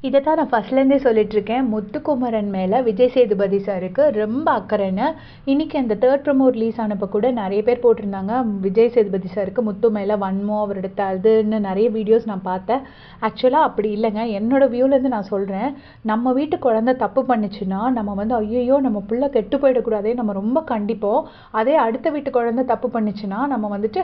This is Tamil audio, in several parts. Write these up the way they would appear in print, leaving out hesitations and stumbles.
இதை தான் நான் ஃபஸ்ட்லேருந்தே சொல்லிட்டுருக்கேன். முத்துக்குமரன் மேலே விஜய் சேதுபதி சாருக்கு ரொம்ப அக்கறைன்னு. இன்றைக்கி அந்த தேர்ட் ப்ரோமோ ரிலீஸ் ஆனப்போ கூட நிறைய பேர் போட்டிருந்தாங்க, விஜய் சேதுபதி சாருக்கு முத்து மேலே வன்மம், அவரோட அதுன்னு நிறைய வீடியோஸ் நான் பார்த்தேன். ஆக்சுவலாக அப்படி இல்லைங்க. என்னோடய வியூலேருந்து நான் சொல்கிறேன், நம்ம வீட்டு குழந்தை தப்பு பண்ணிச்சுன்னா நம்ம வந்து ஐயோ நம்ம பிள்ளை கெட்டு போயிடக்கூடாதே நம்ம ரொம்ப கண்டிப்போம். அதே அடுத்த வீட்டு குழந்தை தப்பு பண்ணிச்சுன்னா நம்ம வந்துட்டு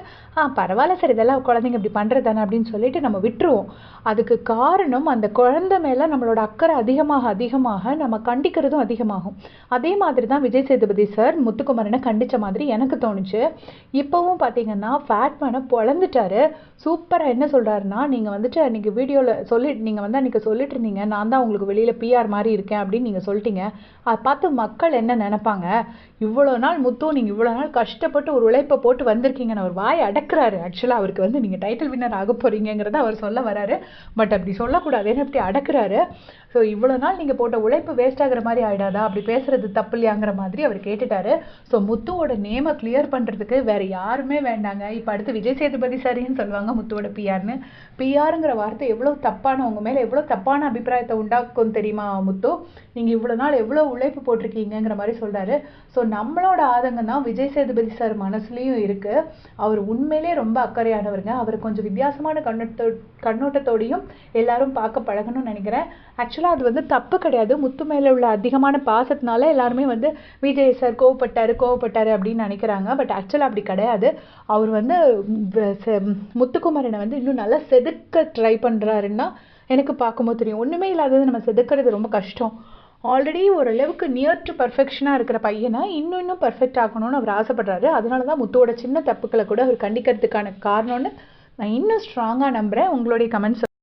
பரவாயில்ல சார், இதெல்லாம் குழந்தைங்க இப்படி பண்ணுறது தானே அப்படின்னு சொல்லிட்டு நம்ம விட்டுருவோம். அதுக்கு காரணம் அந்த குழந்தை மேலே நம்மளோட அக்கறை அதிகமாக நம்ம கண்டிக்கிறதும் அதிகமாகும். அதே மாதிரி தான் விஜய் சேதுபதி சார் முத்துக்குமரனை கண்டித்த மாதிரி எனக்கு தோணுச்சு. இப்போவும் பார்த்தீங்கன்னா ஃபேட்மேனை பொழந்துட்டாரு. சூப்பராக என்ன சொல்கிறாருன்னா, நீங்கள் வந்துட்டு அன்றைக்கி வீடியோவில் நீங்கள் வந்து அன்றைக்கி சொல்லிட்டு இருந்தீங்க, நான் தான் உங்களுக்கு வெளியில் பிஆர் மாதிரி இருக்கேன் அப்படின்னு நீங்கள் சொல்லிட்டீங்க. அதை பார்த்து மக்கள் என்ன நினைப்பாங்க? இவ்வளோ நாள் முத்து நீங்கள் இவ்வளோ நாள் கஷ்டப்பட்டு ஒரு உழைப்பை போட்டு வந்திருக்கீங்கன்னு அவர் வாய் அடக்குறாரு. ஆக்சுவலாக அவருக்கு வந்து நீங்கள் டைட்டில் வின்னர் ஆக போகிறீங்கிறத அவர் சொல்ல வராரு. பட் அப்படி சொல்லக்கூடாது, ஏன்னா அப்படி அடக்குறாரு. ஸோ இவ்வளோ நாள் நீங்கள் போட்ட உழைப்பு வேஸ்ட் ஆகிற மாதிரி ஆகிடாதா, அப்படி பேசுகிறது தப்பு இல்லையாங்கிற மாதிரி அவர் கேட்டுட்டாரு. ஸோ முத்துவோட நேமை கிளியர் பண்ணுறதுக்கு வேறு யாருமே வேண்டாங்க. இப்போ அடுத்து விஜய் சேதுபதி சரின்னு சொல்லுவாங்க முத்துவோட பிஆர்னு. பிஆருங்கிற வார்த்தை எவ்வளோ தப்பான, உங்கள் மேலே எவ்வளோ தப்பான அபிப்பிராயத்தை உண்டாக்கும் தெரியுமா முத்து? நீங்கள் இவ்வளோ நாள் எவ்வளோ உழைப்பு போட்டிருக்கீங்கிற மாதிரி சொல்கிறாரு. ஸோ நம்மளோட ஆதங்கம் தான் விஜய் சேதுபதி சார் மனசுலேயும் இருக்குது. அவர் உண்மையிலே ரொம்ப அக்கறையானவருங்க. அவர் கொஞ்சம் வித்தியாசமான கண்ணோட்டத்தோடையும் எல்லாரும் பார்க்க பழகணும்னு நினைக்கிறேன். ஆக்சுவலாக அது வந்து தப்பு கிடையாது. முத்து மேலே உள்ள அதிகமான பாசத்தினால எல்லாருமே வந்து விஜய் சார் கோவப்பட்டாரு அப்படின்னு நினைக்கிறாங்க. பட் ஆக்சுவலாக அப்படி கிடையாது. அவர் வந்து முத்துக்குமரனை வந்து இன்னும் நல்லா செதுக்க ட்ரை பண்ணுறாருன்னா எனக்கு பார்க்கும்போது தெரியும். ஒன்றுமே இல்லாதது நம்ம செதுக்கிறது ரொம்ப கஷ்டம். ஆல்ரெடி ஓரளவுக்கு நியர் டு பர்ஃபெக்ஷனாக இருக்கிற பையனை இன்னும் பர்ஃபெக்ட் ஆகணும்னு அவர் ஆசைப்படுறாரு. அதனால தான் முத்துவோட சின்ன தப்புக்களை கூட அவர் கண்டிக்கிறதுக்கான காரணம்னு நான் இன்னும் ஸ்ட்ராங்காக நம்புகிறேன். உங்களுடைய கமெண்ட்ஸ்